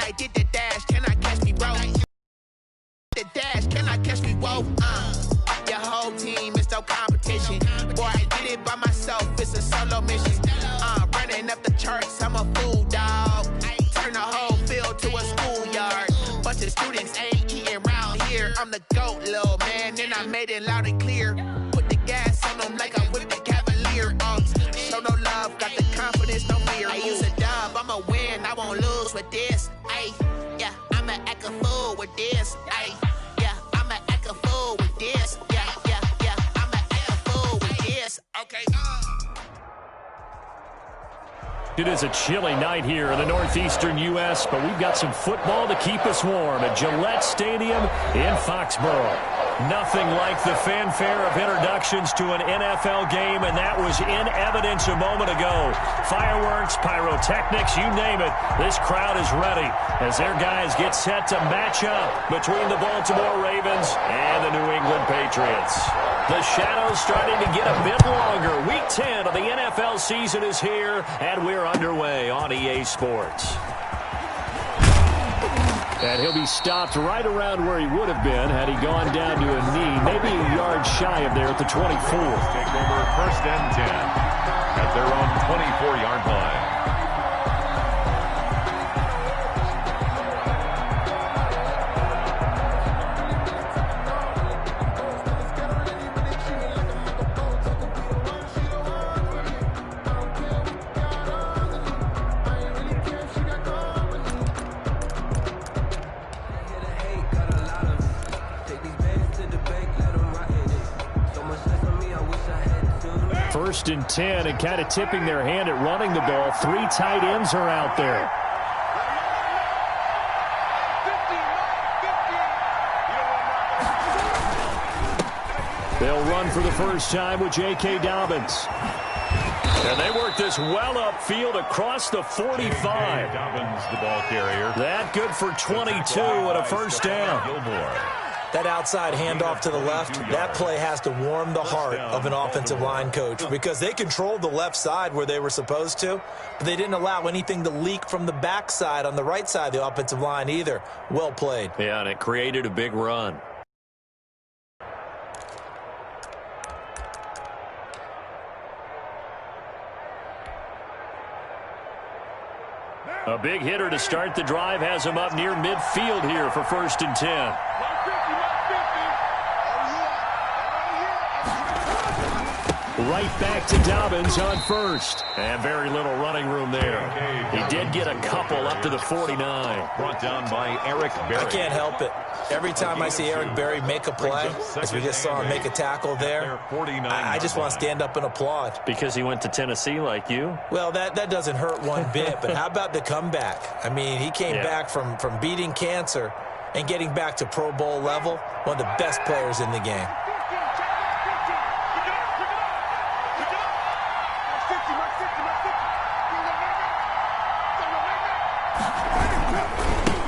I did the dash, can I catch me, bro? The dash, can I catch me, whoa? Your whole team is no competition. Boy, I did it by myself, it's a solo mission. Running up the charts, I'm a fool, dog. Turn the whole field to a schoolyard. Bunch of students ain't eating round here. I'm the GOAT, little man, and I made it loud and clear. Put the gas on them like I whipped the Cavalier. Show no love, got the confidence, no fear. I use a dub, I'ma win, I won't lose with this. Ay, yeah, I'ma act a fool with this. Ay, yeah, I'ma act a fool with this. Yeah, yeah, yeah, I'ma act a fool with this. Okay. It is a chilly night here in the northeastern U.S., but we've got some football to keep us warm at Gillette Stadium in Foxborough. Nothing like the fanfare of introductions to an NFL game, and that was in evidence a moment ago. Fireworks, pyrotechnics, you name it. This crowd is ready as their guys get set to match up between the Baltimore Ravens and the New England Patriots. The shadows starting to get a bit longer. Week 10 of the NFL season is here, and we're underway on EA Sports. And he'll be stopped right around where he would have been had he gone down to a knee, maybe a yard shy of there at the 24. Take over 1st and 10 at their own 24-yard line. First and 10, and kind of tipping their hand at running the ball. 3 tight ends are out there. They'll run for the first time with J.K. Dobbins. And they work this well upfield across the 45. Dobbins, the ball carrier. That good for 22 and a first down. Gilmore. That outside handoff to the left, that play has to warm the heart of an offensive line coach because they controlled the left side where they were supposed to, but they didn't allow anything to leak from the backside on the right side of the offensive line either. Well played. Yeah, and it created a big run. A big hitter to start the drive has him up near midfield here for 1st and 10. Right back to Dobbins on first. And very little running room there. He did get a couple up to the 49. Brought down by Eric Berry. I can't help it. Every time I see Eric Berry make a play, as we just saw him make a tackle there, I just want to stand up and applaud. Because he went to Tennessee like you? Well, that doesn't hurt one bit, but how about the comeback? I mean, he came back from beating cancer and getting back to Pro Bowl level, one of the best players in the game.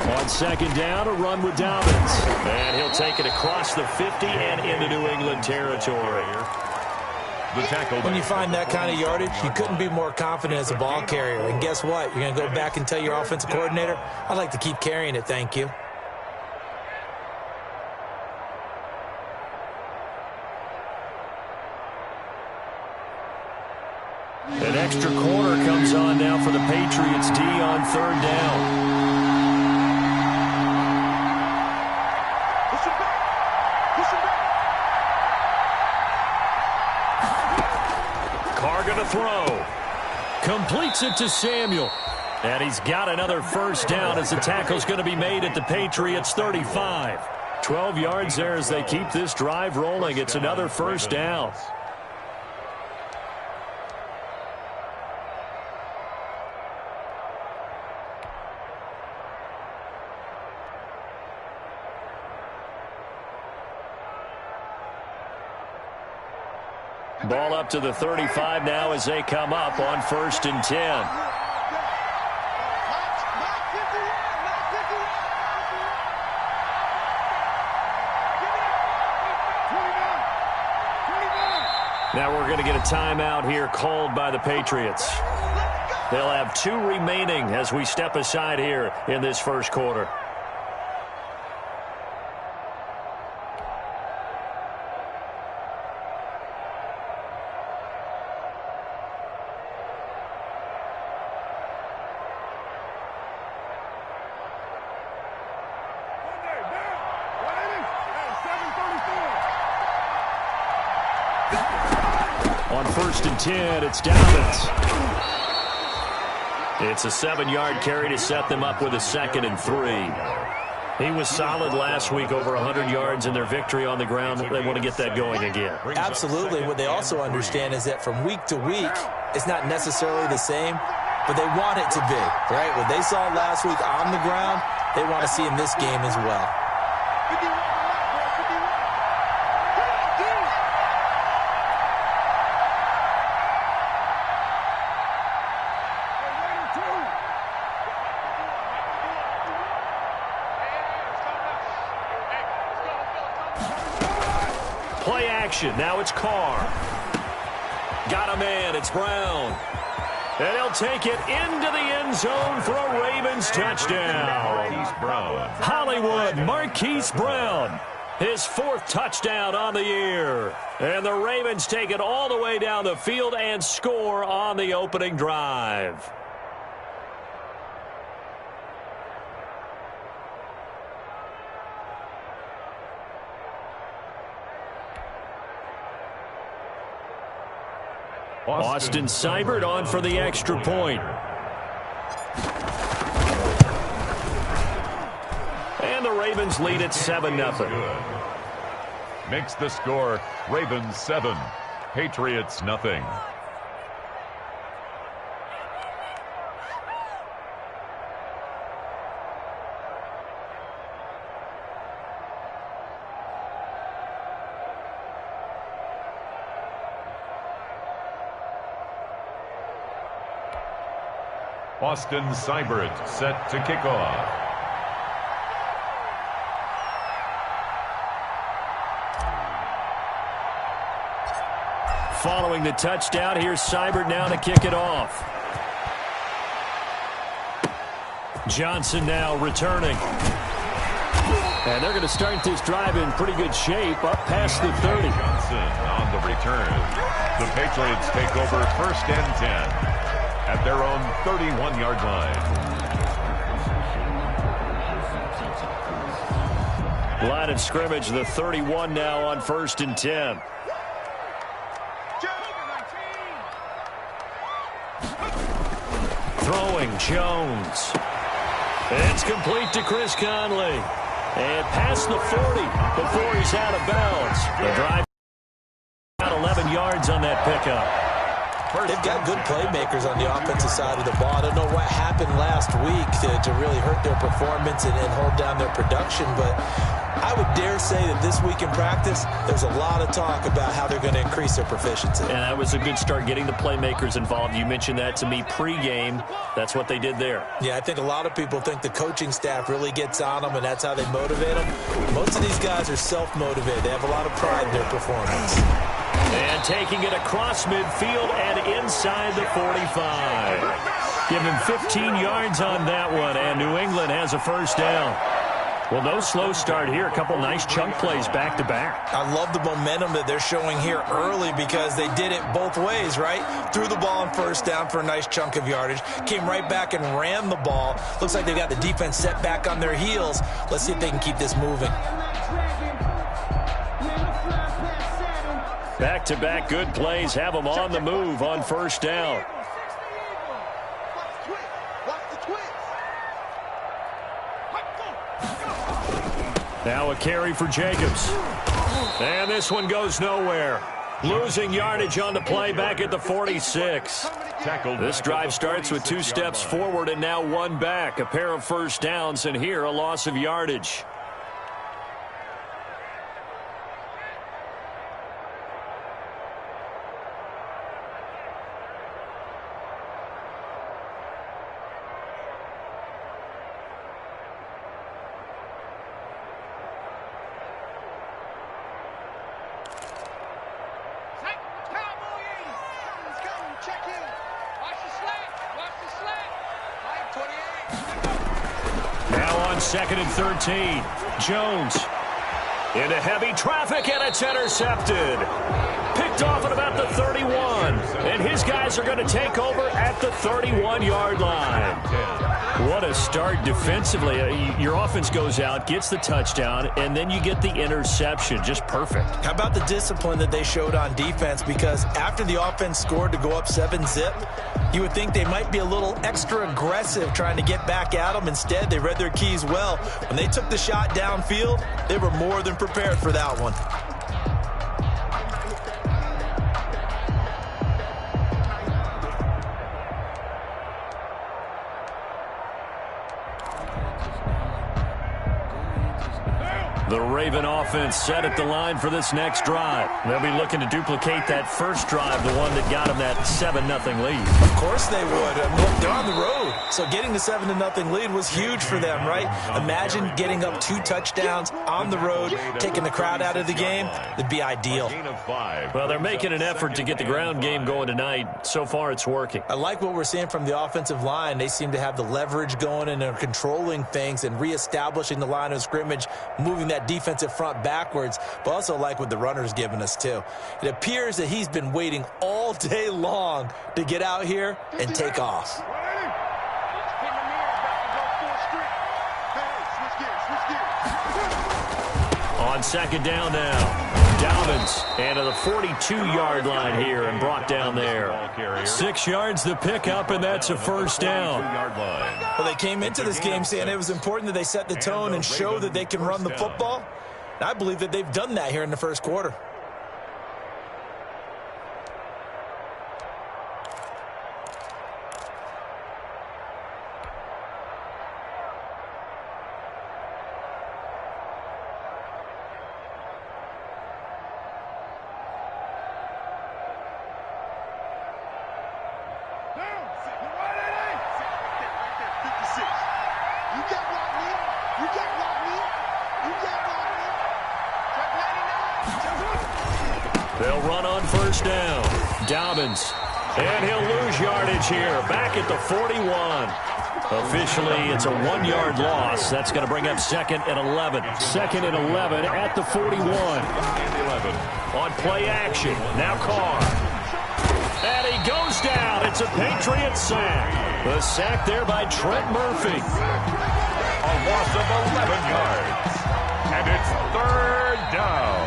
On 2nd down, a run with Dobbins. And he'll take it across the 50 and into New England territory. The tackle. When you find that kind of yardage, you couldn't be more confident as a ball carrier. And guess what? You're going to go back and tell your offensive coordinator, I'd like to keep carrying it, thank you. An extra corner comes on now for the Patriots D on 3rd down. Carr going to throw. Completes it to Samuel. And he's got another first down as the tackle's going to be made at the Patriots 35. 12 yards there as they keep this drive rolling. It's another first down. Ball up to the 35 now as they come up on 1st and 10. Now we're going to get a timeout here called by the Patriots. They'll have 2 remaining as we step aside here in this first quarter. On 1st and 10, it's Dobbins. It's a 7-yard carry to set them up with a 2nd and 3. He was solid last week, over 100 yards in their victory on the ground. They want to get that going again. Absolutely. What they also understand is that from week to week, it's not necessarily the same, but they want it to be, right? What they saw last week on the ground, they want to see in this game as well. Play action. Now it's Carr. Got a man. It's Brown. And he'll take it into the end zone for a Ravens touchdown. Marquise Brown. Hollywood Marquise Brown. His 4th touchdown on the year. And the Ravens take it all the way down the field and score on the opening drive. Austin Seibert on for the extra point. And the Ravens lead at 7-0. Makes the score Ravens 7, Patriots nothing. Austin Seibert set to kick off. Following the touchdown, here's Seibert now to kick it off. Johnson now returning. And they're going to start this drive in pretty good shape, up past the 30. Johnson on the return. The Patriots take over 1st and 10. At their own 31-yard line. Line of scrimmage, the 31 now on 1st and 10. Throwing Jones. It's complete to Chris Conley. And past the 40 before he's out of bounds. The drive out 11 yards on that pickup. They've got good playmakers on the offensive side of the ball. I don't know what happened last week to really hurt their performance and hold down their production, but I would dare say that this week in practice, there's a lot of talk about how they're going to increase their proficiency. And that was a good start, getting the playmakers involved. You mentioned that to me pregame. That's what they did there. Yeah, I think a lot of people think the coaching staff really gets on them, and that's how they motivate them. Most of these guys are self-motivated. They have a lot of pride in their performance. And taking it across midfield and inside the 45. Give him 15 yards on that one, and New England has a 1st down. Well, no slow start here. A couple nice chunk plays back-to-back. I love the momentum that they're showing here early because they did it both ways, right? Threw the ball on 1st down for a nice chunk of yardage. Came right back and ran the ball. Looks like they've got the defense set back on their heels. Let's see if they can keep this moving. Back-to-back good plays have them on the move on 1st down. Now a carry for Jacobs. And this one goes nowhere. Losing yardage on the play back at the 46. This drive starts with 2 steps forward and now 1 back. A pair of 1st downs, and here a loss of yardage. on 2nd and 13. Jones into heavy traffic, and it's intercepted. Picked off at about the 31. And his guys are going to take over at the 31-yard line. What a start defensively. Your offense goes out, gets the touchdown, and then you get the interception. Just perfect. How about the discipline that they showed on defense? Because after the offense scored to go up 7-zip, you would think they might be a little extra aggressive trying to get back at them. Instead, they read their keys well. When they took the shot downfield, they were more than prepared for that one. The Raven offense set at the line for this next drive. They'll be looking to duplicate that first drive, the one that got them that 7-0 lead. Of course they would. Look, they're on the road. So getting the 7-0 lead was huge for them, right? Imagine getting up 2 touchdowns on the road, taking the crowd out of the game. It'd be ideal. Well, they're making an effort to get the ground game going tonight. So far, it's working. I like what we're seeing from the offensive line. They seem to have the leverage going and are controlling things and reestablishing the line of scrimmage, moving that defensive front backwards, but also like what the runner's giving us too. It appears that he's been waiting all day long to get out here and take off. On 2nd down now. Dobbins and to the 42-yard line here and brought down there. 6 yards the pickup, and that's a first down. Well, they came into this game saying it was important that they set the tone and show that they can run the football. And I believe that they've done that here in the first quarter. They'll run on first down. Dobbins. And he'll lose yardage here. Back at the 41. Officially, it's a 1-yard loss. That's going to bring up 2nd and 11. 2nd and 11 at the 41. On play action. Now Carr. And he goes down. It's a Patriot sack. The sack there by Trent Murphy. A loss of 11 yards. And it's 3rd down.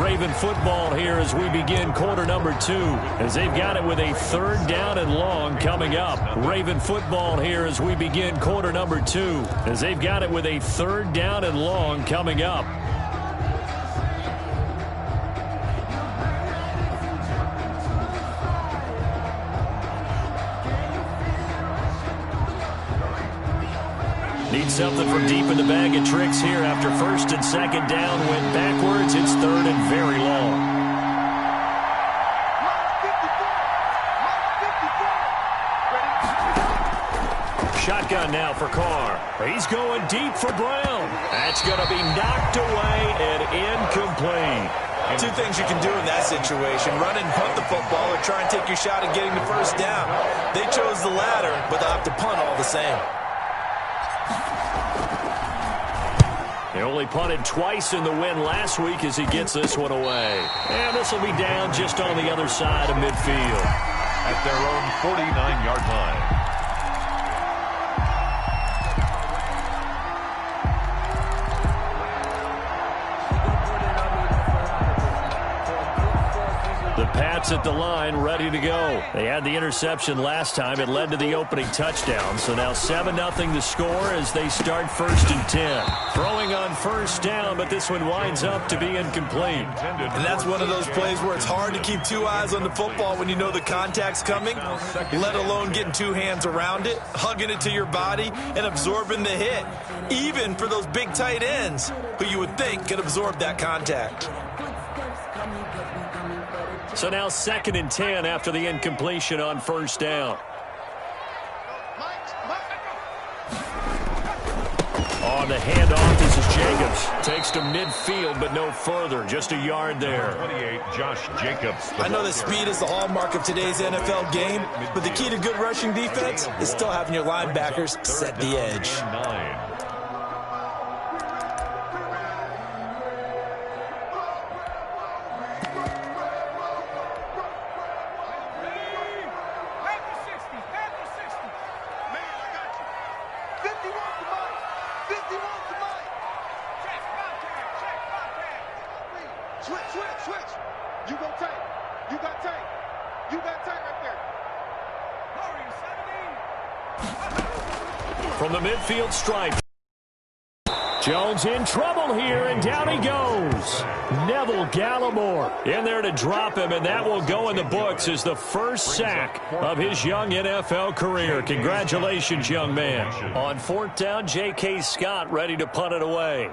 Raven football here as we begin quarter number 2, as they've got it with a 3rd down and long coming up. Raven football here as we begin quarter number 2, as they've got it with a 3rd down and long coming up. Need something from deep in the bag of tricks here after 1st and 2nd down. Went backwards. It's 3rd and very long. Shotgun now for Carr. He's going deep for Brown. That's going to be knocked away and incomplete. 2 things you can do in that situation: run and punt the football, or try and take your shot at getting the first down. They chose the latter, but they'll have to punt all the same. He only punted twice in the win last week as he gets this one away. And this will be down just on the other side of midfield. At their own 49-yard line. The Pats at the line, ready to go. They had the interception last time. It led to the opening touchdown. So now 7-0 the score as they start 1st and 10. Throwing on first down, but this one winds up to be incomplete. And that's one of those plays where it's hard to keep 2 eyes on the football when you know the contact's coming, let alone getting 2 hands around it, hugging it to your body, and absorbing the hit, even for those big tight ends who you would think could absorb that contact. So now 2nd and 10 after the incompletion on first down. On the handoff, this is Jacobs. Takes to midfield, but no further. Just a yard there. 28, Josh Jacobs. I know that speed is the hallmark of today's NFL game, but the key to good rushing defense is still having your linebackers set the edge. 9. switch. You go tight. You got tight. You got tight right there. From the midfield stripe. Jones in trouble here, and down he goes. Neville Gallimore in there to drop him, and that will go in the books as the first sack of his young NFL career. Congratulations, young man. On 4th down, J.K. Scott ready to punt it away.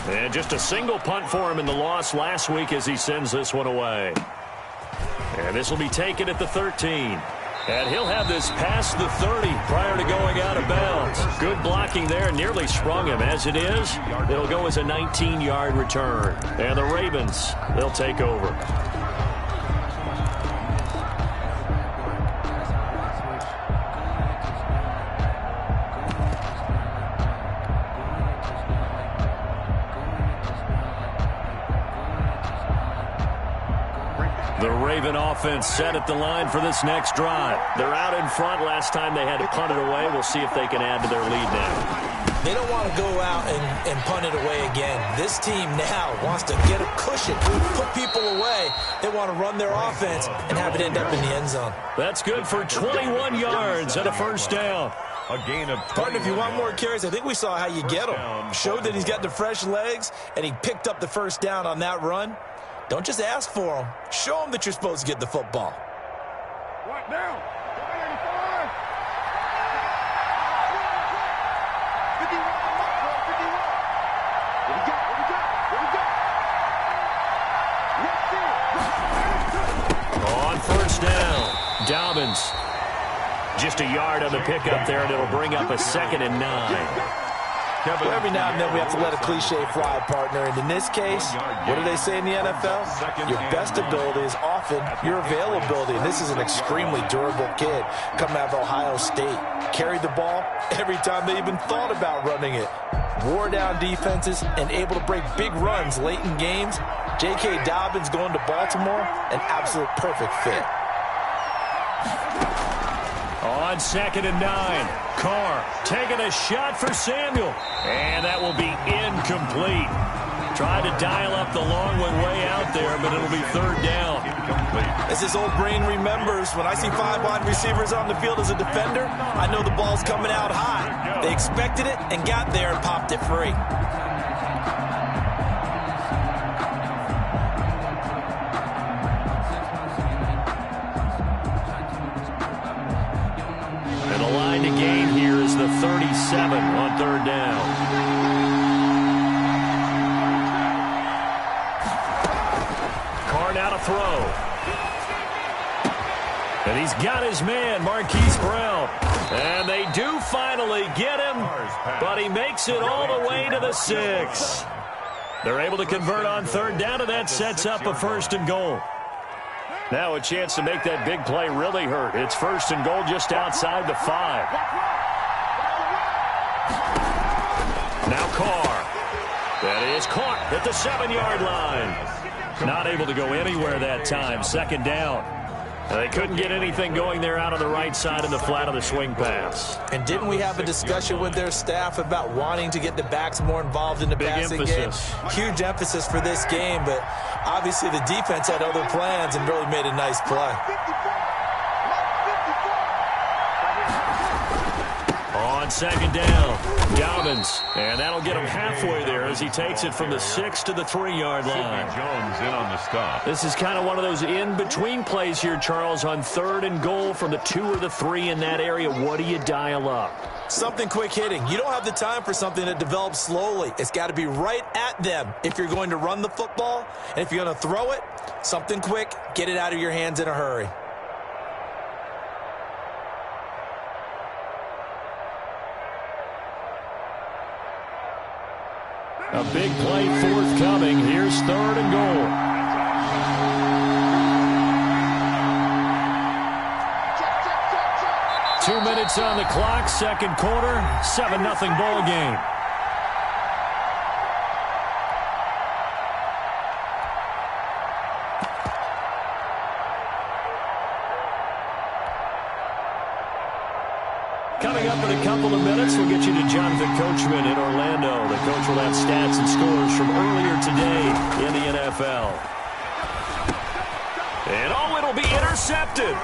And just a single punt for him in the loss last week as he sends this one away. And this will be taken at the 13. And he'll have this past the 30 prior to going out of bounds. Good blocking there, nearly sprung him. As it is, it'll go as a 19-yard return. And the Ravens, they'll take over. The Raven offense set at the line for this next drive. They're out in front. Last time they had to punt it away. We'll see if they can add to their lead now. They don't want to go out and punt it away again. This team now wants to get a cushion, put people away. They want to run their offense and have it end up in the end zone. That's good for 21 yards and a first down. A gain of Partner, if you want more carries, I think we saw how you get him. Showed that he's got the fresh legs, and he picked up the first down on that run. Don't just ask for him. Show him that you're supposed to get the football. Right now. 51. On first down, Dobbins. Just a yard on the pickup there, and it'll bring up a 2nd and 9. Well, every now and then we have to let a cliche fly, partner. And in this case, what do they say in the NFL? Your best ability is often your availability. And this is an extremely durable kid coming out of Ohio State. Carried the ball every time they even thought about running it. Wore down defenses and able to break big runs late in games. J.K. Dobbins going to Baltimore, an absolute perfect fit. On 2nd and 9. Carr taking a shot for Samuel. And that will be incomplete. Tried to dial up the long one way out there, but it'll be 3rd down. As his old brain remembers, when I see 5 wide receivers on the field as a defender, I know the ball's coming out high. They expected it and got there and popped it free. And the line to gain here is the 37 on 3rd down. Carr now to throw. And he's got his man, Marquise Brown. And they do finally get him, but he makes it all the way to the 6. They're able to convert on 3rd down, and that sets up a 1st and goal. Now a chance to make that big play really hurt. It's 1st and goal just outside the 5. Now Carr. That is caught at the 7-yard line. Not able to go anywhere that time. 2nd down. They couldn't get anything going there out on the right side of the flat of the swing pass. And didn't we have a discussion with their staff about wanting to get the backs more involved in the passing game? Huge emphasis for this game, but obviously the defense had other plans and really made a nice play. On 2nd down, Dobbins. And that'll get him halfway there as he takes it from the 6 to the 3-yard line. Jones in on the stop. This is kind of one of those in-between plays here, Charles, on 3rd and goal from the 2 or the 3 in that area. What do you dial up? Something quick hitting. You don't have the time for something that develops slowly. It's got to be right at them if you're going to run the football. And if you're going to throw it, something quick, get it out of your hands in a hurry. A big play forthcoming. Here's 3rd and goal. Two minutes on the clock, 2nd quarter, 7-0 ball game. Coming up in a couple of minutes, we'll get you to Jonathan Coachman in Orlando. The coach will have stats and scores from earlier today in the NFL. And it'll be intercepted.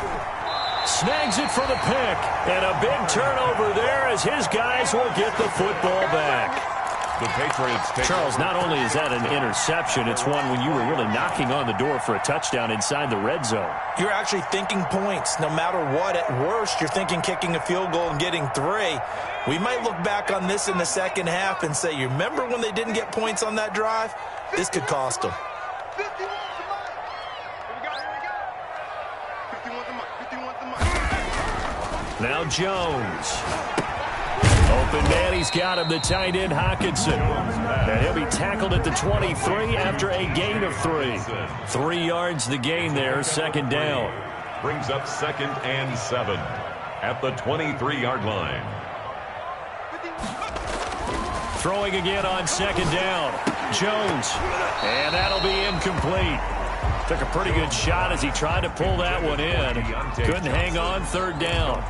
Snags it for the pick. And a big turnover there as his guys will get the football back. The Patriots take Charles, not only is that an interception, it's one when you were really knocking on the door for a touchdown inside the red zone. You're actually thinking points. No matter what, at worst, you're thinking kicking a field goal and getting 3. We might look back on this in the second half and say, you remember when they didn't get points on that drive? This could cost them. 51 to mine. Here we go. 51 to mine. Now Jones. Open man, he's got him, the tight end, Hockenson. And he'll be tackled at the 23 after a gain of 3. 3 yards the gain there, second down. brings up 2nd and 7 at the 23-yard line. Throwing again on 2nd down. Jones. And that'll be incomplete. Took a pretty good shot as he tried to pull that one in. Couldn't hang on, 3rd down.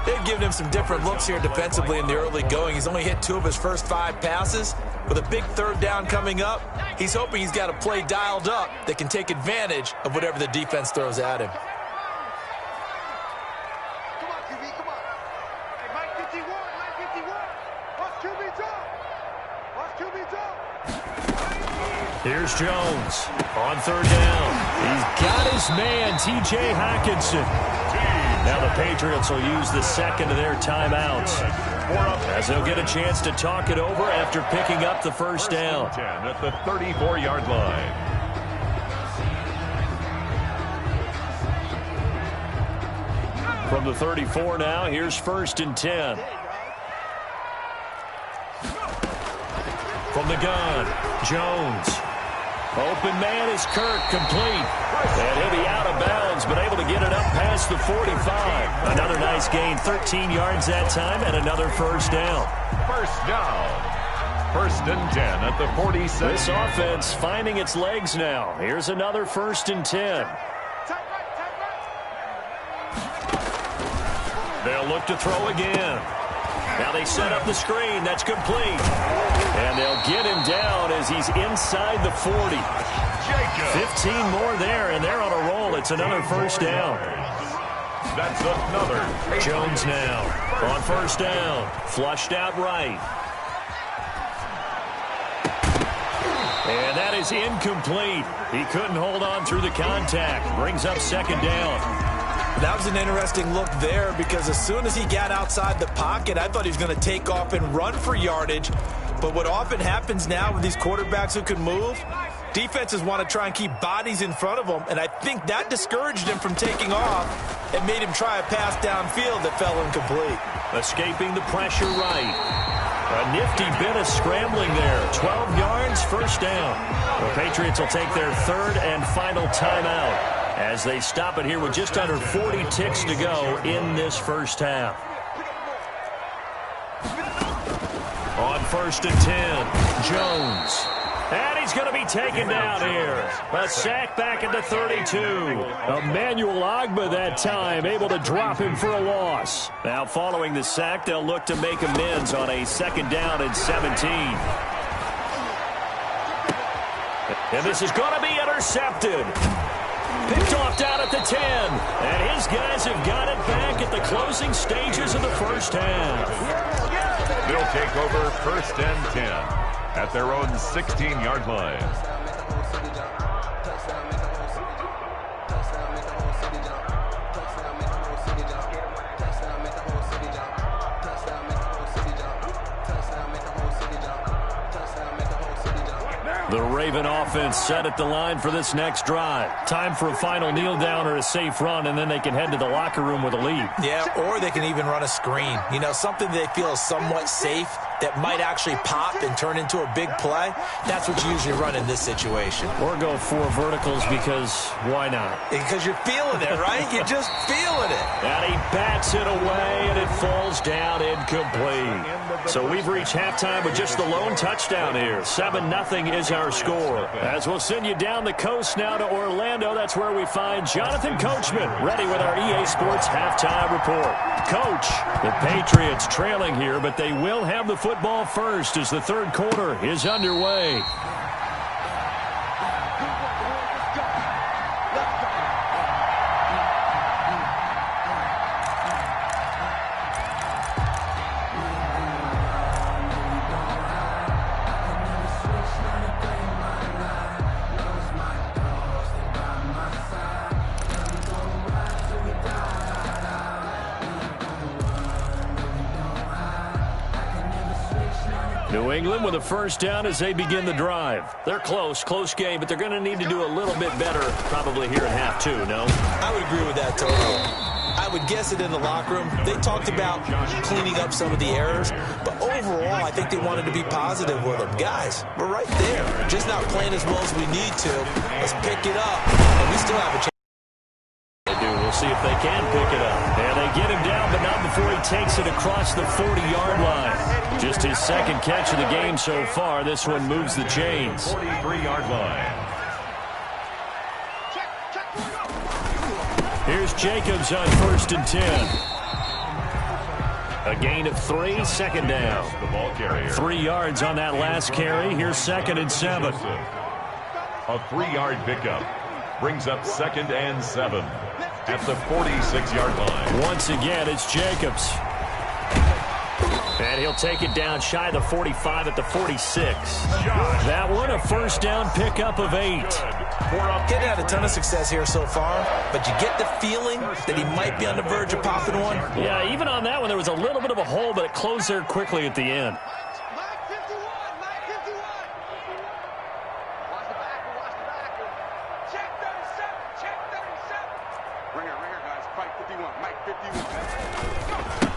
They've given him some different looks here defensively in the early going. He's only hit 2 of his first 5 passes. With a big 3rd down coming up, he's hoping he's got a play dialed up that can take advantage of whatever the defense throws at him. Come on, QB, come on. Hey, Mike 51, Mike 51. Watch QB jump. Watch QB jump. Here's Jones on 3rd down. He's got his man, T.J. Hockenson. Now the Patriots will use the 2nd of their timeouts as they'll get a chance to talk it over after picking up the 1st down. 10 at the 34-yard line. From the 34 now, here's 1st and 10. From the gun, Jones. Open man is Kirk, complete. And he'll be out of bounds, but able to get it up past the 45. Another nice gain, 13 yards that time, and another 1st down. 1st down. 1st and 10 at the 47. This offense finding its legs now. Here's another 1st and 10. They'll look to throw again. Now they set up the screen. That's complete. And they'll get him down as he's inside the 40. 15 more there, and they're on a roll. It's another 1st down. That's another. Jones now on 1st down. Flushed out right. And that is incomplete. He couldn't hold on through the contact. Brings up 2nd down. That was an interesting look there because as soon as he got outside the pocket, I thought he was going to take off and run for yardage. But what often happens now with these quarterbacks who can move, defenses want to try and keep bodies in front of them, and I think that discouraged him from taking off and made him try a pass downfield that fell incomplete. Escaping the pressure right. A nifty bit of scrambling there. 12 yards, 1st down. The Patriots will take their 3rd and final timeout as they stop it here with just under 40 ticks to go in this 1st half. On 1st and 10, Jones. And he's going to be taken down here. A sack back at the 32. Emmanuel Ogbah that time, able to drop him for a loss. Now following the sack, they'll look to make amends on a 2nd down and 17. And this is going to be intercepted. Picked off down at the 10. And his guys have got it back at the closing stages of the 1st half. They'll take over 1st and 10 at their own 16-yard line. The Raven offense set at the line for this next drive. Time for a final kneel down or a safe run, and then they can head to the locker room with a lead. Yeah, or they can even run a screen. You know, something they feel is somewhat safe that might actually pop and turn into a big play, that's what you usually run in this situation. Or go 4 verticals because why not? Because you're feeling it, right? You're just feeling it. And he bats it away, and it falls down incomplete. So we've reached halftime with just the lone touchdown here. 7-0 is our score. As we'll send you down the coast now to Orlando, that's where we find Jonathan Coachman, ready with our EA Sports halftime report. Coach, the Patriots trailing here, but they will have the football first as the third quarter is underway. New England with a first down as they begin the drive. They're close game, but they're going to need to do a little bit better probably here in half 2, no? I would agree with that totally. I would guess it in the locker room. They talked about cleaning up some of the errors, but overall, I think they wanted to be positive with them. Guys, we're right there. Just not playing as well as we need to. Let's pick it up, and we still have a chance. We'll see if they can pick it up. And they get him down, but not before he takes it across the 40-yard line. Just his second catch of the game so far. This one moves the chains. 43-yard line. Here's Jacobs on 1st and 10. A gain of 3, second down. The ball carrier. 3 yards on that last carry. Here's 2nd and 7. A 3-yard pickup brings up 2nd and 7 at the 46-yard line. Once again, it's Jacobs. And he'll take it down shy of the 45 at the 46. That one, a first down pickup of 8. Getting had a ton of success here so far, but you get the feeling that he might be on the verge of popping one. Yeah, even on that one, there was a little bit of a hole, but it closed there quickly at the end.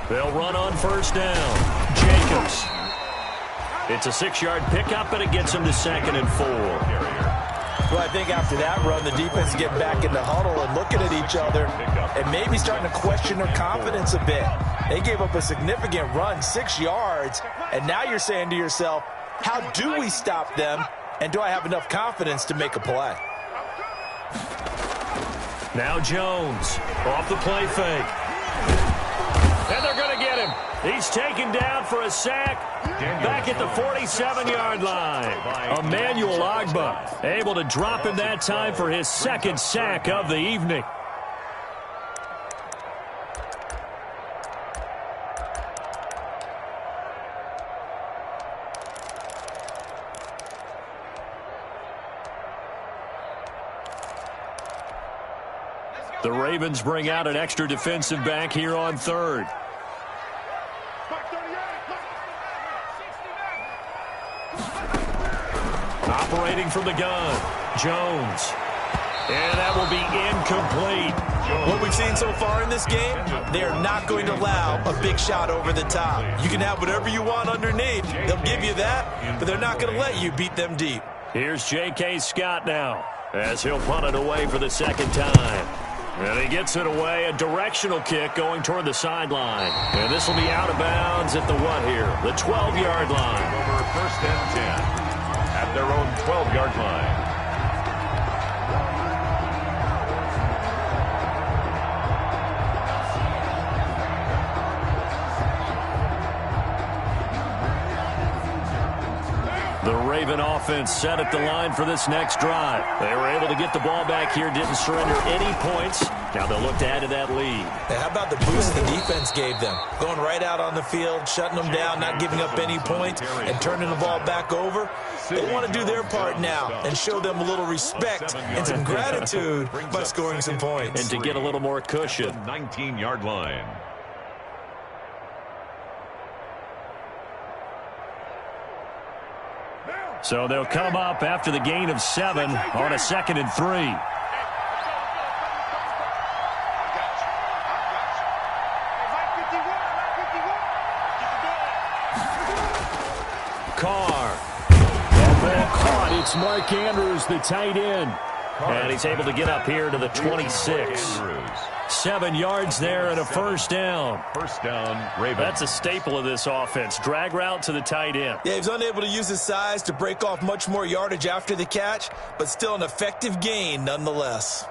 They'll run on first down. Jacobs. It's a 6-yard pickup, and it gets him to 2nd and 4. Well, I think after that run, the defense get back in the huddle and looking at each other and maybe starting to question their confidence a bit. They gave up a significant run, 6 yards, and now you're saying to yourself, how do we stop them, and do I have enough confidence to make a play? Now Jones off the play fake. And they're going to get him. He's taken down for a sack back at the 47-yard line. Emmanuel Ogbah able to drop him that time for his 2nd sack of the evening. The Ravens bring out an extra defensive back here on 3rd. Operating from the gun, Jones. And that will be incomplete. What we've seen so far in this game, they are not going to allow a big shot over the top. You can have whatever you want underneath. They'll give you that, but they're not going to let you beat them deep. Here's J.K. Scott now as he'll punt it away for the 2nd time. And he gets it away, a directional kick going toward the sideline. And this will be out of bounds at the what here? The 12-yard line. Over 1st and 10 at their own 12-yard line. The Raven offense set at the line for this next drive. They were able to get the ball back here, didn't surrender any points. Now they'll look to add to that lead. Hey, how about the boost the defense gave them? Going right out on the field, shutting them down, not giving up any points, and turning the ball back over. They want to do their part now and show them a little respect and some gratitude by scoring some points. And to get a little more cushion. 19-yard line. So they'll come up after the gain of 7 on a 2nd and 3. It's Mark Andrews, the tight end. And he's able to get up here to the 26. 7 yards there and a first down. First down, Ravens. That's a staple of this offense. Drag route to the tight end. Yeah, he was unable to use his size to break off much more yardage after the catch, but still an effective gain nonetheless.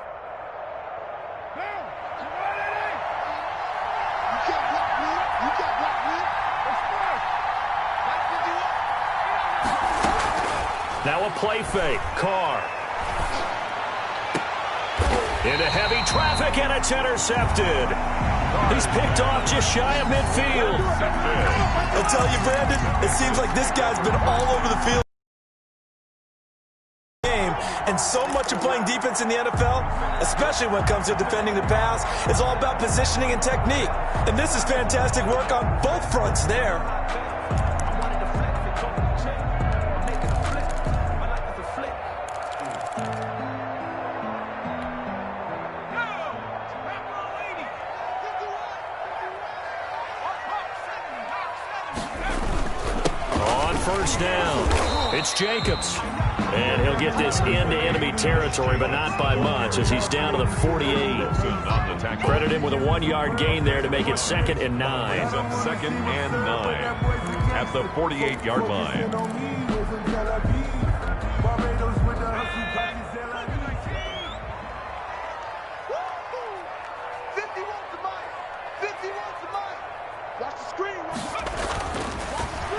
Now a play fake. Carr. Into heavy traffic, and it's intercepted. He's picked off just shy of midfield. I'll tell you, Brandon, it seems like this guy's been all over the field. And so much of playing defense in the NFL, especially when it comes to defending the pass, it's all about positioning and technique. And this is fantastic work on both fronts there. First down. It's Jacobs. And he'll get this into enemy territory, but not by much as he's down to the 48. Credit him with a 1-yard gain there to make it 2nd and 9. Second and 9 at the 48-yard line.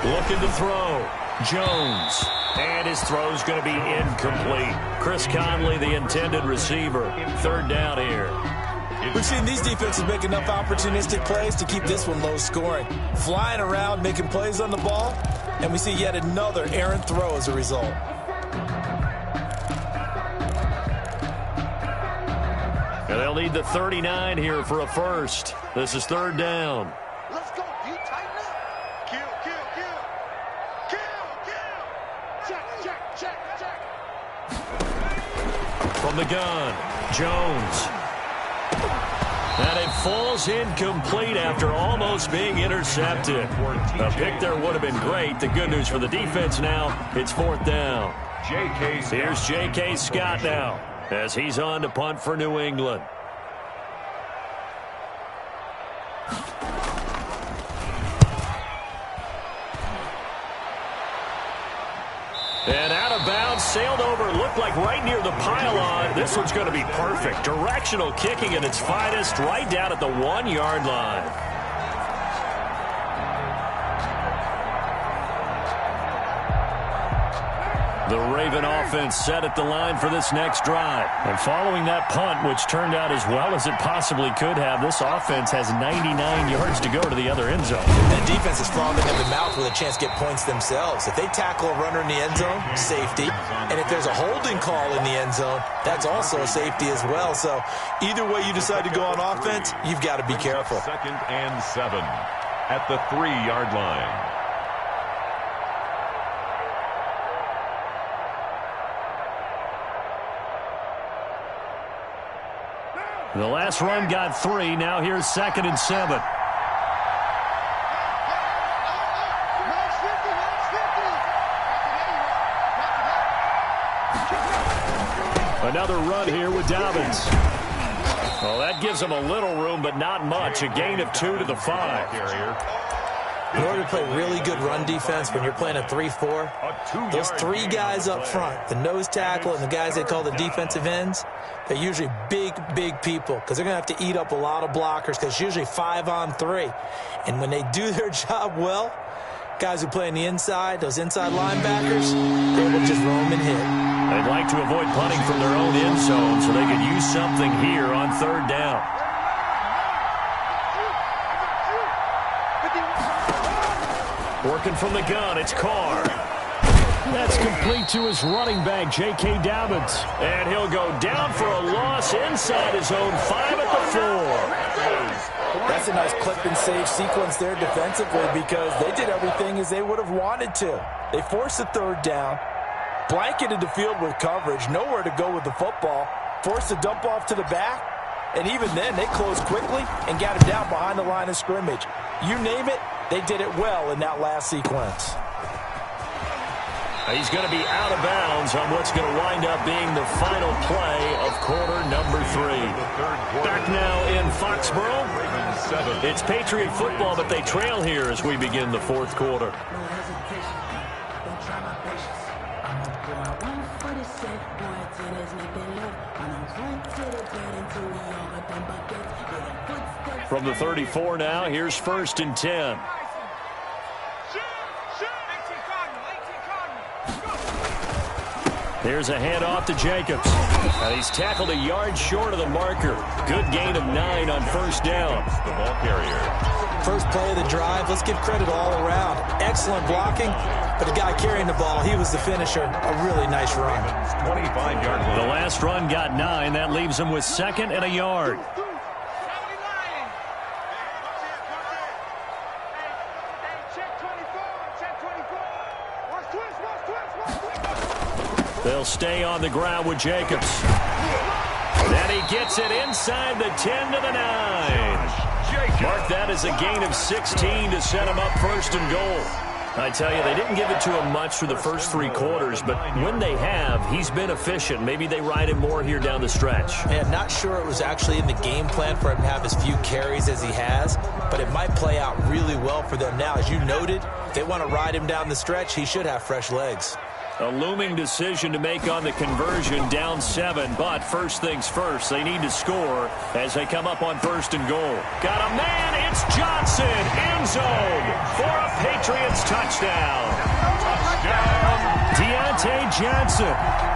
Looking to throw. Jones. And his throw's going to be incomplete. Chris Conley, the intended receiver. 3rd down here. We've seen these defenses make enough opportunistic plays to keep this one low scoring. Flying around, making plays on the ball, and we see yet another errant throw as a result. And they'll need the 39 here for a first. This is 3rd down. Let's go, D. Tighten up. Kill. Check. From the gun, Jones. And it falls incomplete after almost being intercepted. A pick there would have been great. The good news for the defense now, it's 4th down. Here's J.K. Scott now as he's on to punt for New England. And out of bounds, sailed over, looked like right near the pylon. This one's going to be perfect. Directional kicking at its finest, right down at the 1-yard line. The Raven offense set at the line for this next drive. And following that punt, which turned out as well as it possibly could have, this offense has 99 yards to go to the other end zone. And defense is frothing at the mouth with a chance to get points themselves. If they tackle a runner in the end zone, safety. And if there's a holding call in the end zone, that's also a safety as well. So either way you decide to go on offense, you've got to be careful. 2nd and 7 at the 3-yard line. The last run got 3. Now here's 2nd and 7. Another run here with Dobbins. Well, that gives them a little room, but not much. A gain of 2 to the 5. In order to play really good run defense when you're playing a 3-4, those 3 guys up front, the nose tackle and the guys they call the defensive ends, they're usually big people because they're going to have to eat up a lot of blockers because it's usually 5-on-3. And when they do their job well, guys who play on the inside, those inside linebackers, they will just roam and hit. They'd like to avoid punting from their own end zone so they could use something here on 3rd down. Working from the gun, it's Carr. That's complete to his running back, J.K. Dobbins. And he'll go down for a loss inside his own 5 at the 4. That's a nice clip and save sequence there defensively because they did everything as they would have wanted to. They forced the 3rd down, blanketed the field with coverage, nowhere to go with the football, forced the dump off to the back, and even then they closed quickly and got him down behind the line of scrimmage. You name it, they did it well in that last sequence. He's going to be out of bounds on what's going to wind up being the final play of quarter number 3. Back now in Foxborough. It's Patriot football, but they trail here as we begin the fourth quarter. From the 34 now, here's 1st and 10. Here's a handoff to Jacobs. And he's tackled a yard short of the marker. Good gain of 9 on 1st down. The ball carrier. First play of the drive, let's give credit all around. Excellent blocking, but the guy carrying the ball, he was the finisher. A really nice run. 25-yard line. The last run got 9. That leaves him with 2nd and a yard. They'll stay on the ground with Jacobs. Then he gets it inside the 10 to the 9. Mark that as a gain of 16 to set him up 1st and goal. I tell you, they didn't give it to him much for the first 3 quarters, but when they have, he's been efficient. Maybe they ride him more here down the stretch. Man, not sure it was actually in the game plan for him to have as few carries as he has, but it might play out really well for them now. As you noted, if they want to ride him down the stretch, he should have fresh legs. A looming decision to make on the conversion, down 7, but first things first, they need to score as they come up on 1st and goal. Got a man, it's Johnson, end zone for a Patriots touchdown. Deontay Johnson,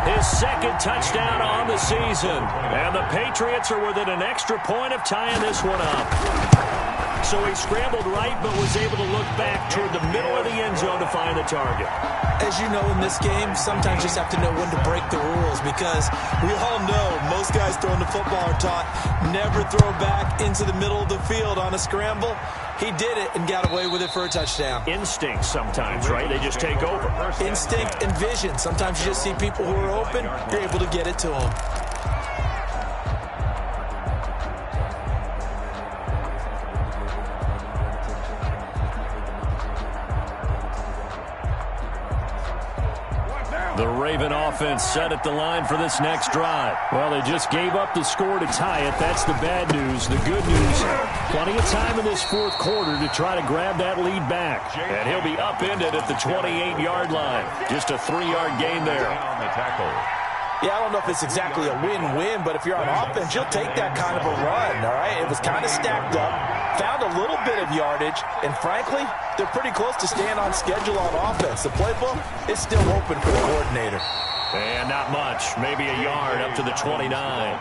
his 2nd touchdown on the season, and the Patriots are within an extra point of tying this one up. So he scrambled right, but was able to look back toward the middle of the end zone to find the target. As you know, in this game, sometimes you just have to know when to break the rules, because we all know most guys throwing the football are taught never throw back into the middle of the field on a scramble. He did it and got away with it for a touchdown. Instinct sometimes, right? They just take over. Instinct and vision. Sometimes you just see people who are open, you're able to get it to them. The Raven offense set at the line for this next drive. Well, they just gave up the score to tie it. That's the bad news. The good news, plenty of time in this fourth quarter to try to grab that lead back. And he'll be upended at the 28-yard line. Just a 3-yard gain there. On the tackle. Yeah, I don't know if it's exactly a win-win, but if you're on offense, you'll take that kind of a run, all right? It was kind of stacked up, found a little bit of yardage, and frankly, they're pretty close to staying on schedule on offense. The playbook is still open for the coordinator. And not much, maybe a yard up to the 29.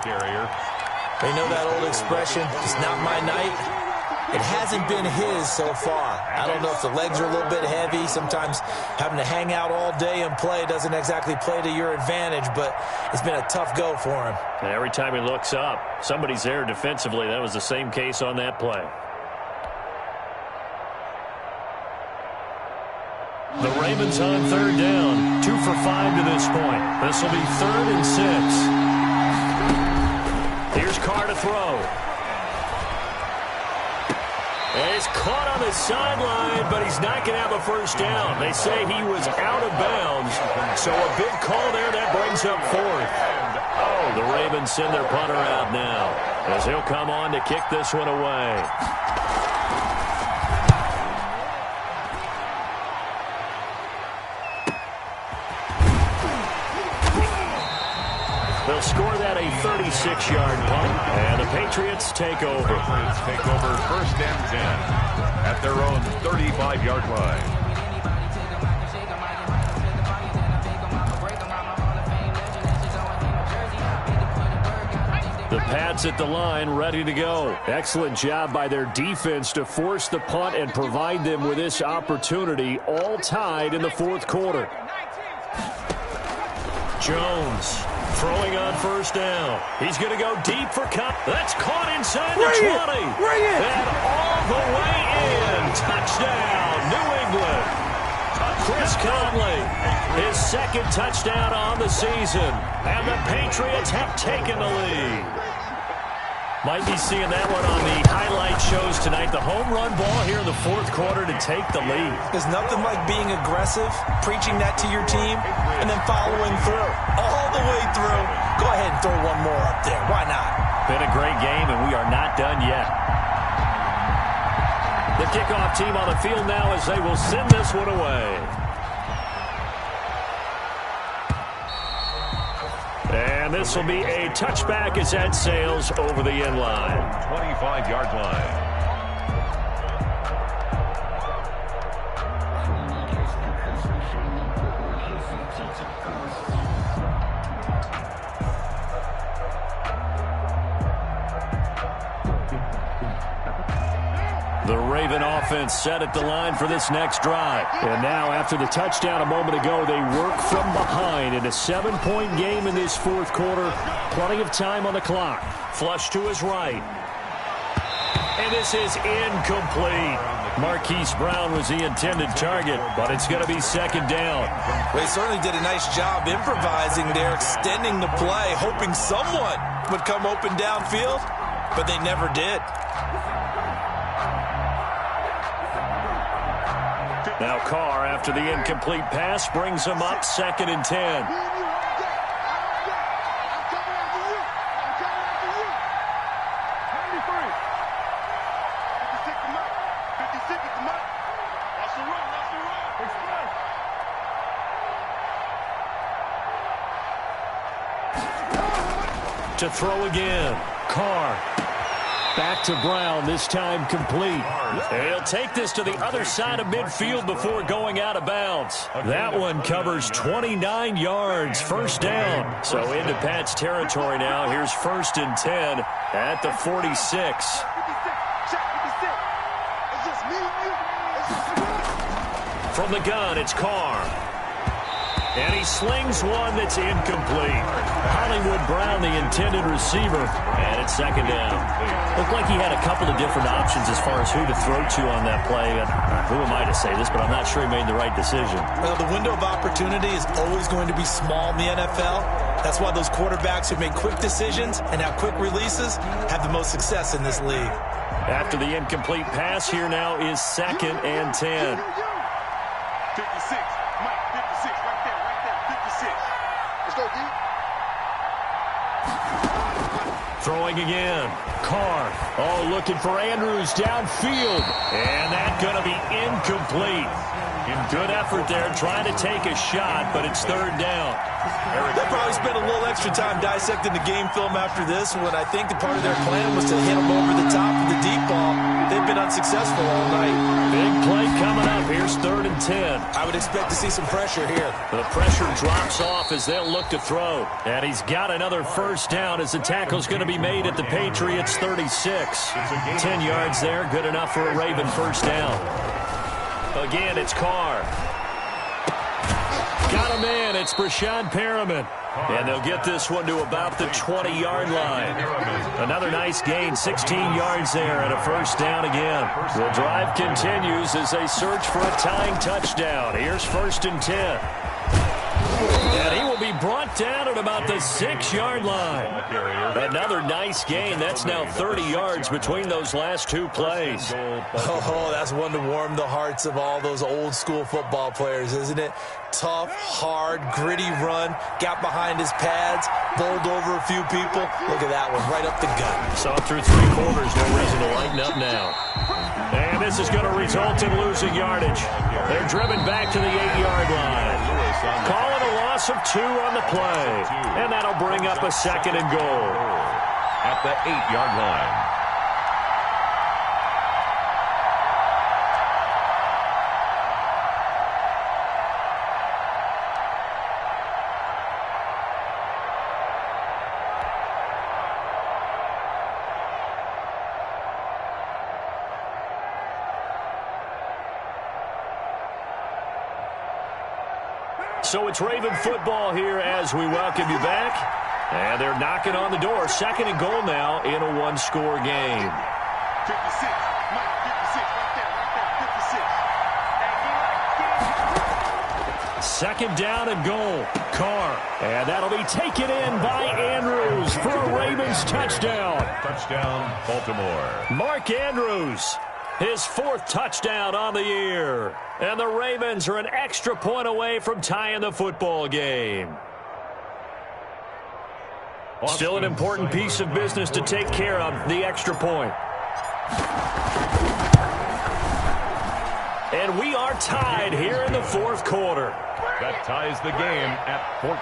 Carrier. They know that old expression, it's not my night. It hasn't been his so far. I don't know if the legs are a little bit heavy. Sometimes having to hang out all day and play doesn't exactly play to your advantage, but it's been a tough go for him. And every time he looks up, somebody's there defensively. That was the same case on that play. The Ravens on 3rd down. 2 for 5 to this point. This will be 3rd and 6. Here's Carr to throw. And he's caught on the sideline, but he's not going to have a first down. They say he was out of bounds, so a big call there that brings up 4th. Oh, the Ravens send their punter out now as he'll come on to kick this one away. They'll score that a 36-yard punt, and the Patriots take over. Patriots take over 1st and 10 at their own 35-yard line. The Pats at the line, ready to go. Excellent job by their defense to force the punt and provide them with this opportunity, all tied in the fourth quarter. Jones throwing on 1st down. He's going to go deep for Cup. That's caught inside the 20. And all the way in. Touchdown, New England. Chris Conley, his 2nd touchdown on the season. And the Patriots have taken the lead. Might be seeing that one on the highlight shows tonight. The home run ball here in the fourth quarter to take the lead. There's nothing like being aggressive, preaching that to your team, and then following through, all the way through. Go ahead and throw one more up there. Why not? Been a great game, and we are not done yet. The kickoff team on the field now as they will send this one away. And this will be a touchback as that sails over the end line. 25-yard line. The Raven offense set at the line for this next drive. And now, after the touchdown a moment ago, they work from behind in a 7-point game in this fourth quarter. Plenty of time on the clock. Flush to his right. And this is incomplete. Marquise Brown was the intended target, but it's going to be second down. Well, he certainly did a nice job improvising there, extending the play, hoping someone would come open downfield, but they never did. Now Carr, after the incomplete pass, brings him up 2nd and 10. To throw again. Carr. Back to Brown, this time complete. He'll take this to the other side of midfield before going out of bounds. That one covers 29 yards, first down. So into Pat's territory now. Here's 1st and 10 at the 46. From the gun, it's Carr. And he slings one that's incomplete. Hollywood Brown, the intended receiver, and it's second down. Looked like he had a couple of different options as far as who to throw to on that play. And who am I to say this, but I'm not sure he made the right decision. Well, the window of opportunity is always going to be small in the NFL. That's why those quarterbacks who make quick decisions and have quick releases have the most success in this league. After the incomplete pass, here now is 2nd and 10. 56. Mike, 56. Right there. 56. Let's go, D. Throwing again. Carr. Oh, looking for Andrews downfield. And that's going to be incomplete. Good effort there, trying to take a shot, but it's 3rd down. They'll probably spend a little extra time dissecting the game film after this, when I think the part of their plan was to hit them over the top of the deep ball. They've been unsuccessful all night. Big play coming up. Here's 3rd and 10. I would expect to see some pressure here. The pressure drops off as they'll look to throw. And he's got another first down as the tackle's going to be made at the Patriots 36. 10 yards there, good enough for a Raven first down. Again, it's Carr. Got him in. It's Breshad Perriman. And they'll get this one to about the 20-yard line. Another nice gain, 16 yards there, and a first down again. The drive continues as they search for a tying touchdown. Here's 1st and 10. And he will be brought down at about the 6-yard line. Another nice gain. That's now 30 yards between those last two plays. Oh, that's one to warm the hearts of all those old-school football players, isn't it? Tough, hard, gritty run. Got behind his pads, bowled over a few people. Look at that one, right up the gut. Saw through 3 quarters. No reason to lighten up now. And this is going to result in losing yardage. They're driven back to the 8-yard line. Call it a loss of 2 on the play. And that'll bring up a 2nd and goal. At the 8-yard line. So it's Raven football here as we welcome you back. And they're knocking on the door. 2nd and goal now in a 1-score game. 56. Mike, 56. Right there. 56. Second down and goal. Carr. And that'll be taken in by Andrews for a Ravens touchdown. Touchdown, Baltimore. Mark Andrews, his 4th touchdown on the year. And the Ravens are an extra point away from tying the football game. Still an important piece of business to take care of, the extra point. And we are tied here in the 4th quarter. That ties the game at 14.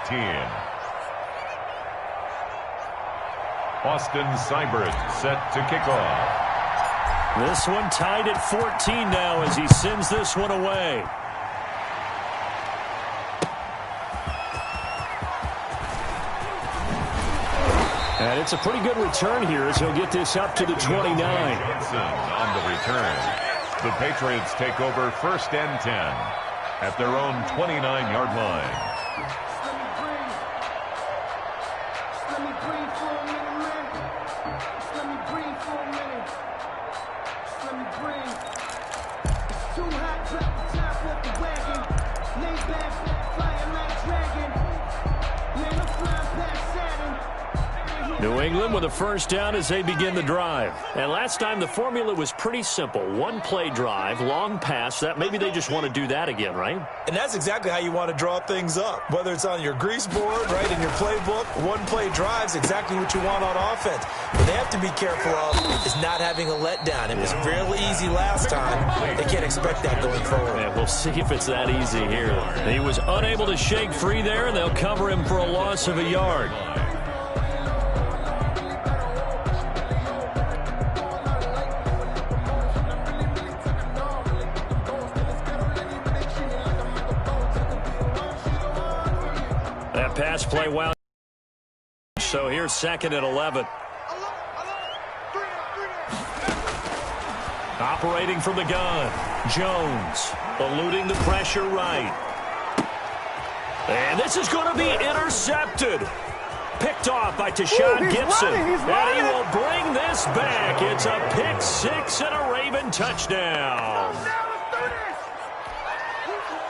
Austin Seibert set to kick off. This one tied at 14 now as he sends this one away. And it's a pretty good return here as he'll get this up to the 29. Johnson on the return. The Patriots take over 1st and 10 at their own 29-yard line. New England with a first down as they begin the drive. And last time the formula was pretty simple. One play drive, long pass. That maybe they just want to do that again, right? And that's exactly how you want to draw things up. Whether it's on your grease board, right, in your playbook, one play drive's exactly what you want on offense. What they have to be careful of is not having a letdown. It was fairly easy last time. They can't expect that going forward. Yeah, we'll see if it's that easy here. He was unable to shake free there, and they'll cover him for a loss of a yard. Pass play well. So here's 2nd and 11. Operating from the gun. Jones eluding the pressure right. And this is going to be intercepted. Picked off by Tashawn Gibson. And he will bring this back. It's a pick 6 and a Raven touchdown.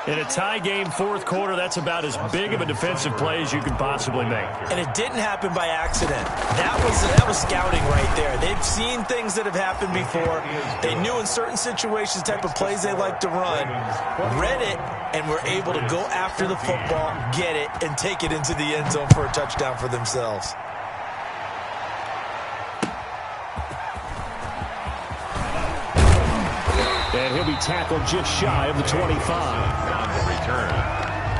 In a tie game, 4th quarter, that's about as big of a defensive play as you can possibly make. And it didn't happen by accident. That was scouting right there. They've seen things that have happened before. They knew in certain situations the type of plays they like to run, read it, and were able to go after the football, get it, and take it into the end zone for a touchdown for themselves. And he'll be tackled just shy of the 25. On the return,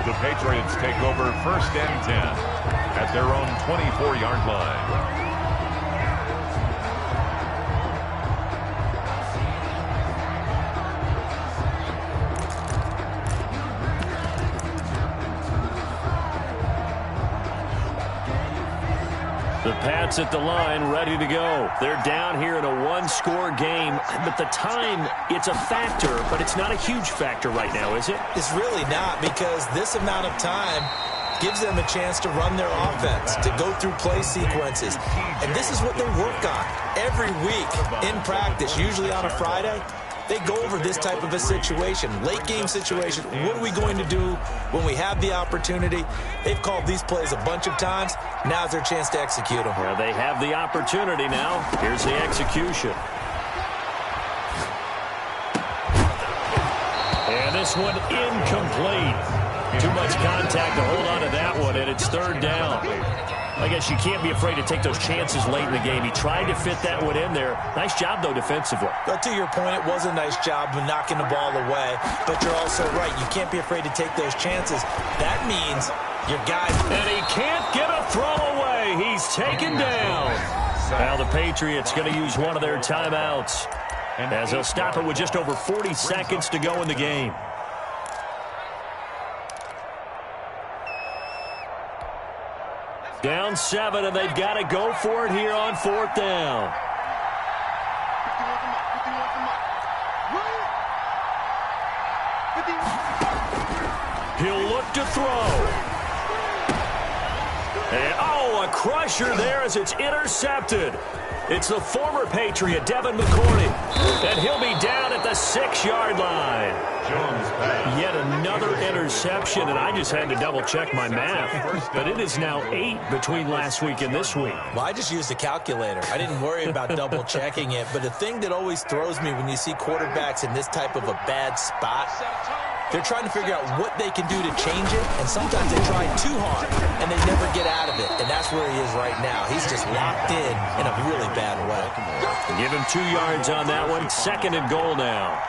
the Patriots take over 1st and 10 at their own 24-yard line. The Pats at the line, ready to go. They're down here in a one-score game, but the time, it's a factor, but it's not a huge factor right now, is it? It's really not, because this amount of time gives them a chance to run their offense, to go through play sequences. And this is what they work on every week in practice, usually on a Friday. They go over this type of a situation, late game situation. What are we going to do when we have the opportunity? They've called these plays a bunch of times. Now's their chance to execute them. Well, they have the opportunity now. Here's the execution. And this one incomplete. Too much contact to hold on to that one, and it's 3rd down. I guess you can't be afraid to take those chances late in the game. He tried to fit that one in there. Nice job, though, defensively. But to your point, it was a nice job of knocking the ball away. But you're also right. You can't be afraid to take those chances. That means your guys... And he can't get a throw away. He's taken down. Now the Patriots going to use one of their timeouts, as they'll stop it with just over 40 seconds to go in the game. Down 7, and they've got to go for it here on 4th down. He'll look to throw. And, a crusher there as it's intercepted. It's the former Patriot, Devin McCourty. And he'll be down at the the 6-yard line. Jones pass. Yet another interception, and I just had to double-check my math. But it is now 8 between last week and this week. Well, I just used a calculator. I didn't worry about double-checking it. But the thing that always throws me when you see quarterbacks in this type of a bad spot, they're trying to figure out what they can do to change it, and sometimes they try too hard, and they never get out of it. And that's where he is right now. He's just locked in a really bad way. Give him 2 yards on that one. 2nd and goal now.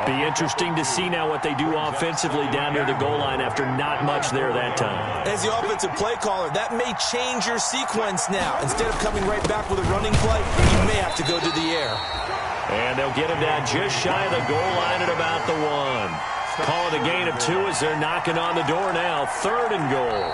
Be interesting to see now what they do offensively down near the goal line after not much there that time. As the offensive play caller, that may change your sequence now. Instead of coming right back with a running play, you may have to go to the air. And they'll get him down just shy of the goal line at about the 1. Call it a gain of 2 as they're knocking on the door now. 3rd and goal.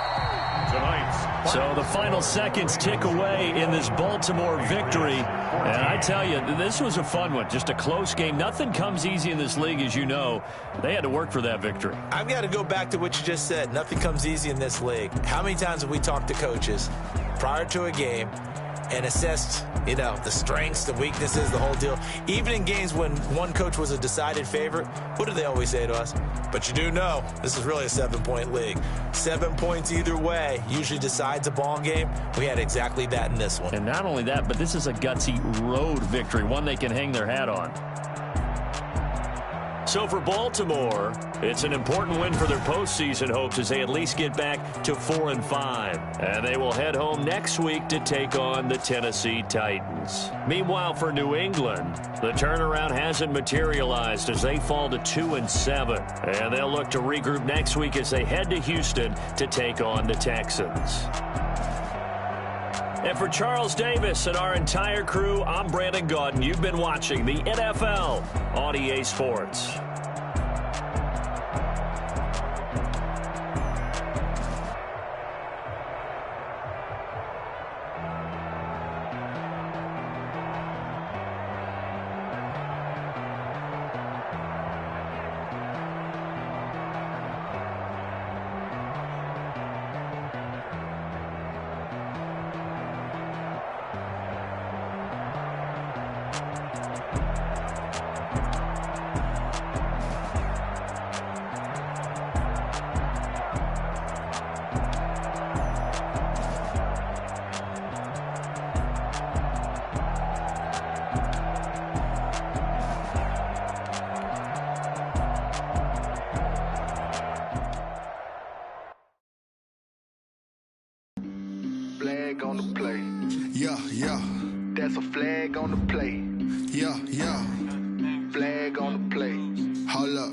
So the final seconds tick away in this Baltimore victory. And I tell you, this was a fun one. Just a close game. Nothing comes easy in this league, as you know. They had to work for that victory. I've got to go back to what you just said. Nothing comes easy in this league. How many times have we talked to coaches prior to a game and assessed, the strengths, the weaknesses, the whole deal? Even in games when one coach was a decided favorite, what do they always say to us? But you do know this is really a 7-point league. 7 points either way usually decides a ball game. We had exactly that in this one. And not only that, but this is a gutsy road victory, one they can hang their hat on. So for Baltimore, it's an important win for their postseason hopes as they at least get back to 4-5. And they will head home next week to take on the Tennessee Titans. Meanwhile, for New England, the turnaround hasn't materialized as they fall to 2-7. And they'll look to regroup next week as they head to Houston to take on the Texans. And for Charles Davis and our entire crew, I'm Brandon Gaudin. You've been watching the NFL on EA Sports. Flag on the play. Yeah, yeah. That's a flag on the play. Yeah, yeah. Flag on the play. Hold up.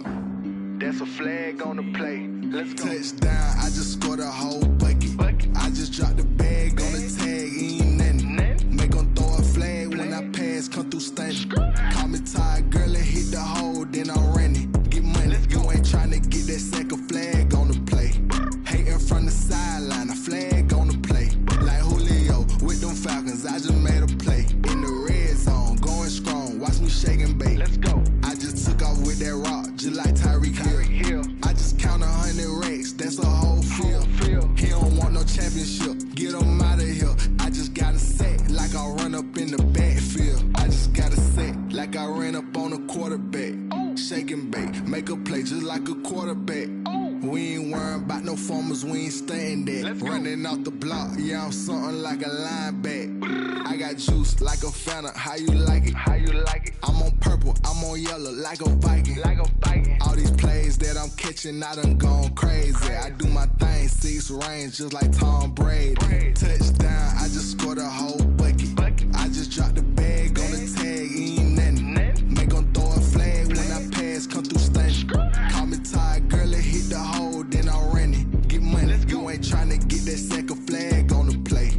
That's a flag on the play. Let's go. Touchdown, I just scored a whole bucket. I just dropped the bag on the tag, ain't nothing. Make 'em throw a flag when I pass, come through stunning. Call me tired, girl, and hit the hole, then I'm running. Get money, you ain't tryna get that second flag on the play. Hating from the sideline, a flag on the play. Like Julio with them Falcons, I just made a play. In the red zone, going strong, watch me shake and bake. Let's go. I just took off with that rock, just like Tyreek Hill. I just count 100 racks, that's a whole field. He don't want no championship, get him out of here. I just got to set like I run up in the backfield. I just got to set like I ran up on a quarterback. Shake and bake, make a play just like a quarterback. We ain't worrying about no formers, we ain't staying there. Running off the block, yeah, I'm something like a linebacker. I got juice like a Fanta, how you like it? How you like it? I'm on purple, I'm on yellow like a Viking. Like a Viking. All these plays that I'm catching, I done gone crazy. I do my thing, 6 range just like Tom Brady. Touchdown, I just scored a whole bucket. I just dropped the bag on the tag, ain't nothing. Make 'em throw a flag when I pass, come through stunning. Call me tired, girl, and hit the hole, then I'm running. Get money, you ain't tryna get that second flag on the play.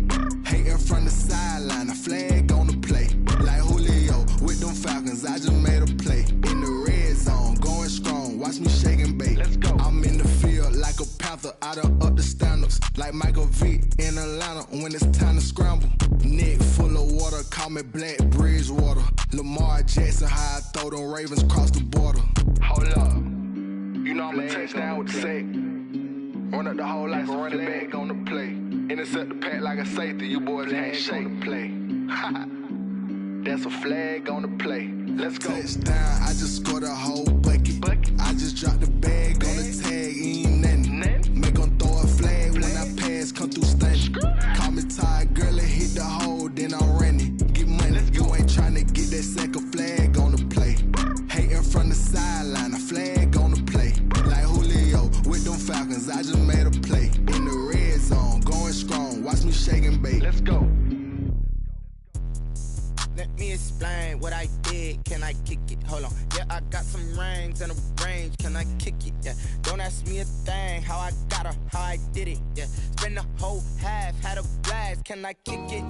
Hating from the sideline, a flag on the play. Like Julio with them Falcons, I just made a play. In the red zone, going strong, watch me shake and bake. Let's go. I'm in the field like a Panther, I done up the standards. Like Michael Vick in Atlanta when it's time to scramble. Neck full of water, call me Black Bridgewater. Lamar Jackson, how I throw them Ravens cross the border. Hold up. You know I'm a touchdown with the sack. Run up the whole like a running back on the play. Intercept the pack like a safety. You boys can't shake the play. That's a flag on the play. Let's go. Touchdown, I just scored a whole bucket. I just dropped the bag on the tag, ain't nothing. Make 'em throw a flag when I pass, come through stunning. Call me tired, girl, and hit the hole, then I'm running. Get money, you ain't tryna get that second flag on the play. Hating from the sideline, a flag on the play. Like Julio with them Falcons, I just made a play. In the red zone, going strong, watch me shake and bake. Let's go. Let me explain what I did. Can I kick it? Hold on. Yeah, I got some rings and a range. Can I kick it? Yeah. Don't ask me a thing. How I got her, how I did it. Yeah. Spend the whole half, had a blast. Can I kick it?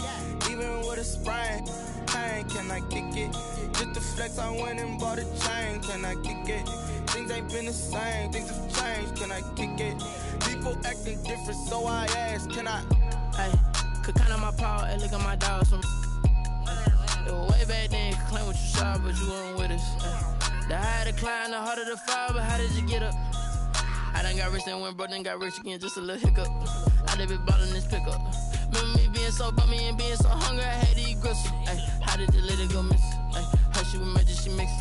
Even with a sprain, pain. Can I kick it? Just to flex, I went and bought a chain. Can I kick it? Things ain't been the same. Things have changed. Can I kick it? People acting different, so I ask. Can I? Hey, could count on my power. Hey, look at my dogs from. It was way back then, could claim what you saw, but you weren't with us. The higher the climb, the harder the fall, but how did you get up? I done got rich and went broke, then got rich again, just a little hiccup. I done been ballin' this pickup. Remember me being so bummy and being so hungry, I had to eat gristle. Ay, how did you let it go miss? Ay, her she was magic, she mixed.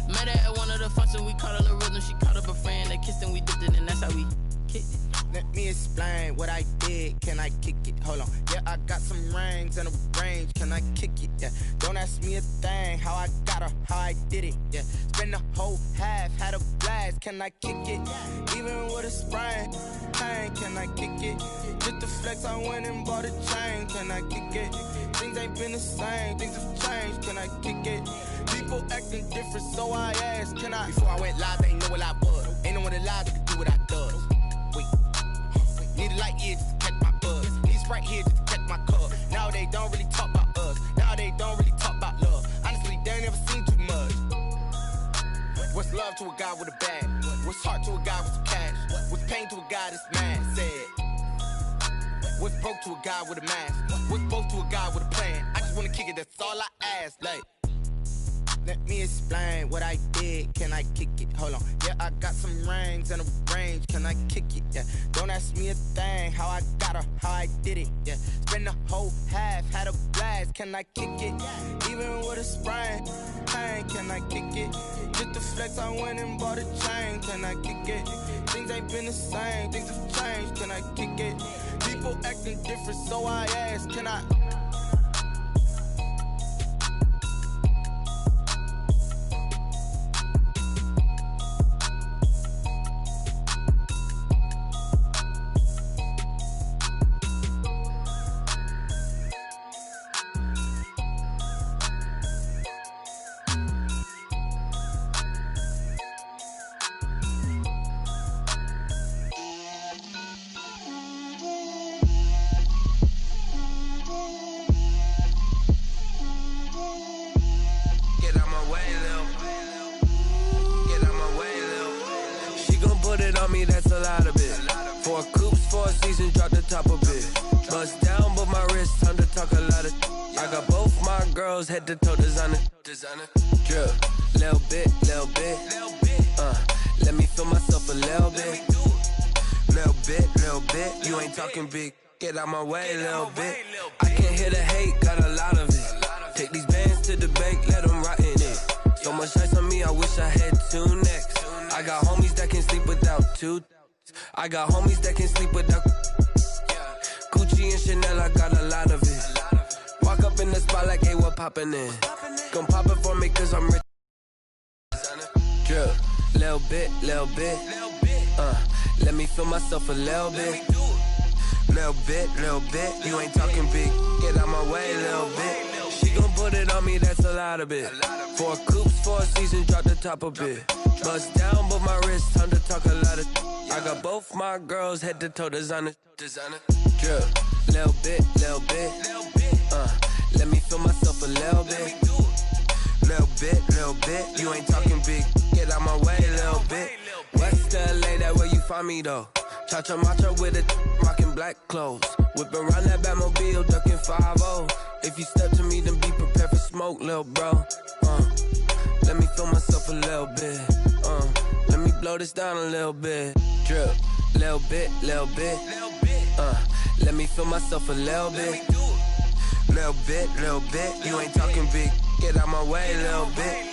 Met her at one of the functions, we caught her the rhythm, she caught up a friend, they kissed and we dipped it, and that's how we kicked it. Let me explain what I did. Can I kick it? Hold on. Yeah, I got some rings and a range. Can I kick it? Yeah. Don't ask me a thing. How I got her, how I did it. Yeah. Spend the whole half, had a blast. Can I kick it? Even with a sprain, pain. Can I kick it? Just to flex, I went and bought a chain. Can I kick it? Things ain't been the same. Things have changed. Can I kick it? People acting different, so I asked. Can I? Before I went live, they ain't know what I was. Ain't no one alive that could do what I does. Wait. Need a light here just to catch my buzz. Need Sprite here just to catch my cup. Now they don't really talk about us. Now they don't really talk about love. Honestly, they ain't never seen too much. What's love to a guy with a bag? What's heart to a guy with some cash? What's pain to a guy that's mad? Said. What's broke to a guy with a mask? What's both to a guy with a plan? I just wanna kick it, that's all I ask. Like, let me explain what I did. Can I kick it? Hold on. Yeah, I got some rings and a range. Can I kick it? Yeah. Don't ask me a thing. How I got her, how I did it. Yeah. Spend the whole half, had a blast. Can I kick it? Even with a sprain, pain. Can I kick it? Just to flex, I went and bought a chain. Can I kick it? Things ain't been the same. Things have changed. Can I kick it? People acting different, so I ask. Can I? That's a lot of it. 4 coops, 4 seasons, drop the top of it. Bust down, but my wrist, time to talk a lot of. I got both my girls head to toe designer. Drip, little bit. Let me feel myself a little bit. Little bit. You ain't talking big. Get out my way, little bit. I can't hear the hate, got a lot of it. Take these bands to the bank, let them rot in it. So much ice on me, I wish I had 2 necks. I got homies that can sleep without 2. I got homies that can sleep without Gucci and Chanel, I got a lot of it. Walk up in the spot like, hey, what poppin' in? Gon' pop it for me cause I'm rich. Drip, little bit. Let me feel myself a little bit. Little bit. You ain't talking big. Get out my way, little bit. She gon' put it on me, that's a lot of it. 4 coops, 4 seasons, drop the top of it. Bust down, but my wrist, time to talk a lot of. I got both my girls head to toe designer. Drip, little bit. Let me feel myself a little bit. Little bit. You ain't talking big. Get out my way, little bit. West LA, that where you find me though. Cha-cha matcha with it, rockin' black clothes. Whip around that Batmobile, ducking 5-0. If you step to me, then be prepared for smoke, lil' bro. Let me feel myself a little bit. Let me blow this down a little bit. Drip, little bit. Let me feel myself a little bit. Little bit. You ain't talking big. Get out my way, little bit.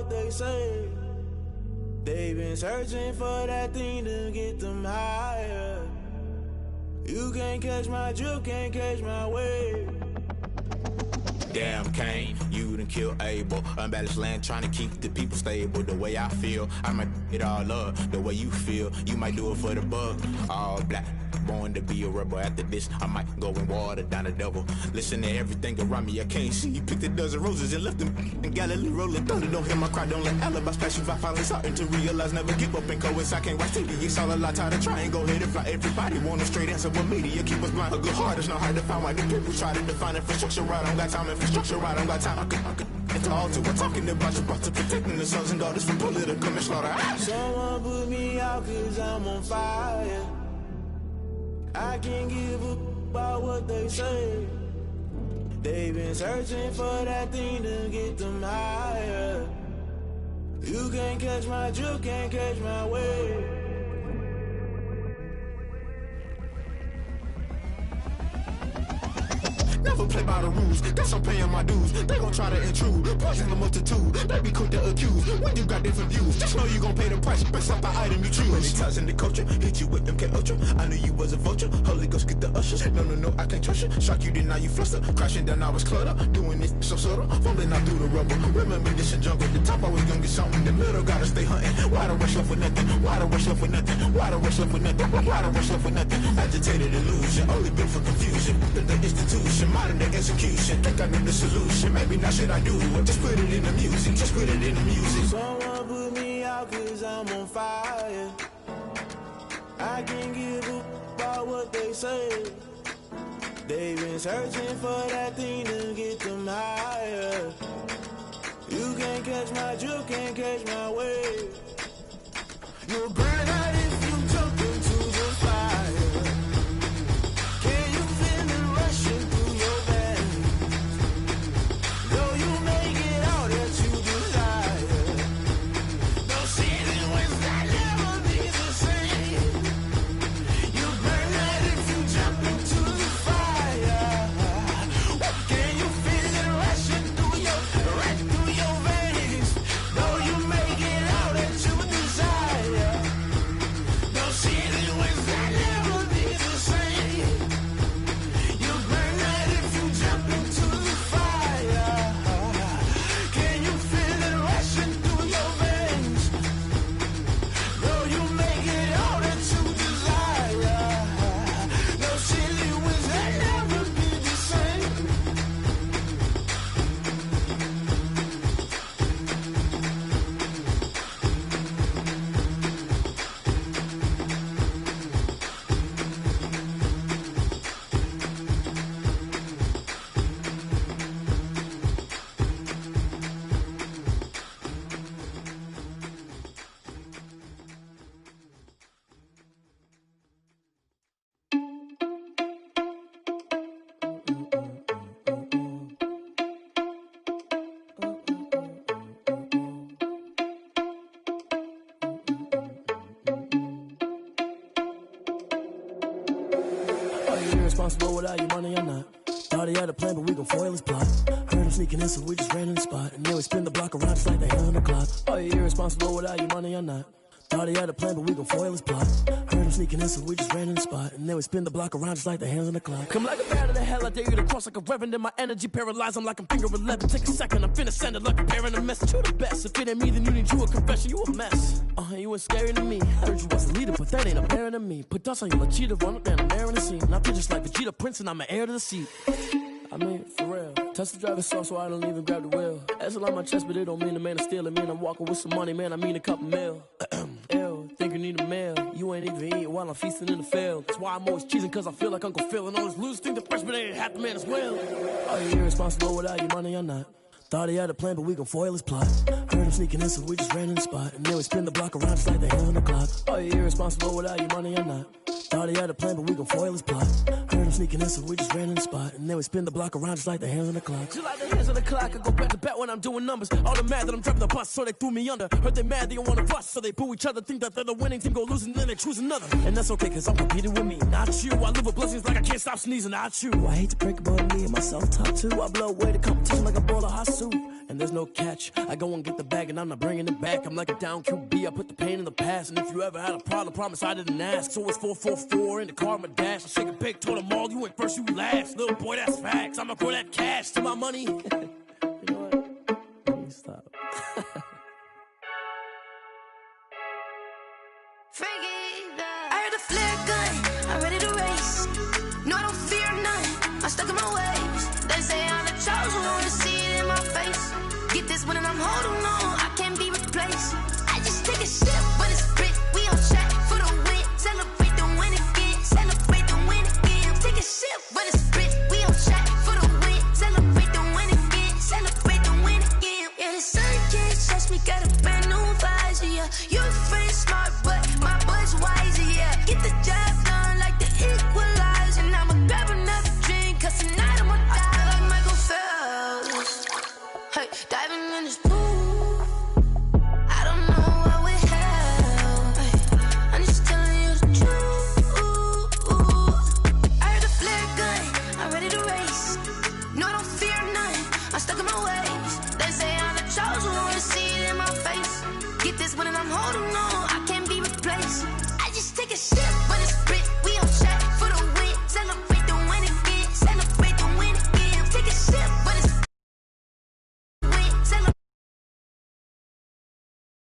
what they say. They've been searching for that thing to get them higher. You can't catch my drift, can't catch my wave. Damn, Kane, you done killed Abel. Unbalanced land, trying to keep the people stable. The way I feel, I might it all up. The way you feel, you might do it for the buck. All black, born to be a rebel. After this, I might go and water down the devil. Listen to everything around me, I can't see. You picked a dozen roses and left them in Galilee rolling thunder. Don't hear my cry, don't let alibis pass you by. Finally starting to realize, never give up and coincide. I can't watch TV, it's all a lot. Tired of trying, go ahead and fly. Everybody want a straight answer with media, keep us blind. A good heart is not hard to find. Why do people try to define infrastructure right? I don't got time, infrastructure right, I don't got time. I could it's all to we're talking about you, about to protecting the sons and daughters from political manslaughter. Someone put me out cause I'm on fire. I can't give a about what they say. They've been searching for that thing to get them higher. You can't catch my drift, can't catch my wave. Never play by the rules, guess I'm paying my dues. They gon' try to intrude, poison the multitude. They be quick to accuse, when you got different views. Just know you gon' pay the price, based off the item you choose. Many times in the culture, hit you with them K-Ultra. I knew you was a vulture, Holy Ghost get the ushers. No, I can't trust you. Shock you, then now you fluster. Crashing down, I was cluttered. Doing this so subtle, fumbling out through the rubble. Remember this and jungle, the top I was gonna get something. The middle gotta stay hunting. Why the rush left with nothing? Why the rush left with nothing? Why the rush left with nothing? Why the rush left with nothing? Agitated illusion, only built for confusion. The institution, modern day execution. Think I know the solution. Maybe now should I do it? Just put it in the music. Just put it in the music. Someone put me out cause I'm on fire. I can't give a about what they say. They've been searching for that thing to get them higher. You can't catch my drift, can't catch my wave. You'll burn out if you jump into the fire. Can you feel it rushing through your veins? Though you may get all that you desire, no ceiling wins that never be the same. You burn out if you jump into the fire. Can you feel it rushing through your veins? Though you may get all that you desire, no ceiling wins that never be the same. You burn out if you jump into the fire. Can you feel it rushing through your veins? Though you may get all that you desire, no ceiling wins that never be the same. Are you irresponsible without your money or not? Thought he had a plan, but we gon' foil his plot. Heard him sneaking in, so we just ran in the spot. And then we spin the block around just like the hand on the clock. Are you irresponsible without your money or not? Thought he had a plan, but we gon' foil his plot. Heard him sneaking in, so we just ran in the spot. And then we spin the block around just like the hands on the clock. Come like a bat of the hell, I dare you to cross like a reverend. In my energy paralyzed, I'm like I'm finger 11. Take a second, I'm finna send it like a parent a message. You the best, if it ain't me, then you need you a confession. You a mess, you ain't scary to me. Heard you was the leader, but that ain't apparent to me. Put dust on you like Cheetah, run up down, I'm air in the scene. I feel just like Vegeta Prince and I'm an heir to the seat. I mean, for real. Touch the driver's soft so I don't even grab the wheel. That's a lot on my chest, but it don't mean the man is stealing. Mean I'm walking with some money, man, I mean a couple mil. Ew, think you need a meal. You ain't even eating while I'm feasting in the field. That's why I'm always cheesing, cause I feel like Uncle Phil. And all this loose think the freshman ain't half the man as well. Are you irresponsible without your money or not? Thought he had a plan, but we gon' foil his plot. Heard him sneaking in, so we just ran in the spot. And then we spin the block around just like the hand on the clock. Are you irresponsible without your money or not? Thought he had a plan, but we gon' foil his plot. Heard him sneaking in, so we just ran in the spot. And then we spin the block around just like the hands on the clock. Just like the hands on the clock, I go back to back when I'm doing numbers. All the mad that I'm driving the bus, so they threw me under. Heard they mad, they don't wanna bust, so they boo each other. Think that they're the winning team, go losing, then they choose another. And that's okay, cause I'm competing with me, not you. I live with blessings like I can't stop sneezing, not you. I hate to break it, but me and myself top two. I blow away the competition like a ball of hot soup. suit, and there's no catch. I go and get the bag, and I'm not bringing it back. I'm like a down QB, I put the pain in the past. And if you ever had a problem, promise I didn't ask. So it's 444 in the car, my dash. I shake a big, told them all, you went first, you last. Little boy, that's facts. I'ma grow that cash to my money. You know what? Let me stop. I heard a flare gun, I'm ready to race. No, I don't fear none, I'm stuck in my ways. They say I'm the chosen one, to see it in my face. Get this one and I'm holding on, I can't be replaced. I just take a sip when it's split, we on track for the win. Celebrate the win again, celebrate the win again. Take a sip when it's split, we on track for the win. Celebrate the win again, celebrate the win again. Yeah, the sun can't touch me, got a brand new visor, yeah. You're friend smart, but my boy's wiser, yeah. Get the job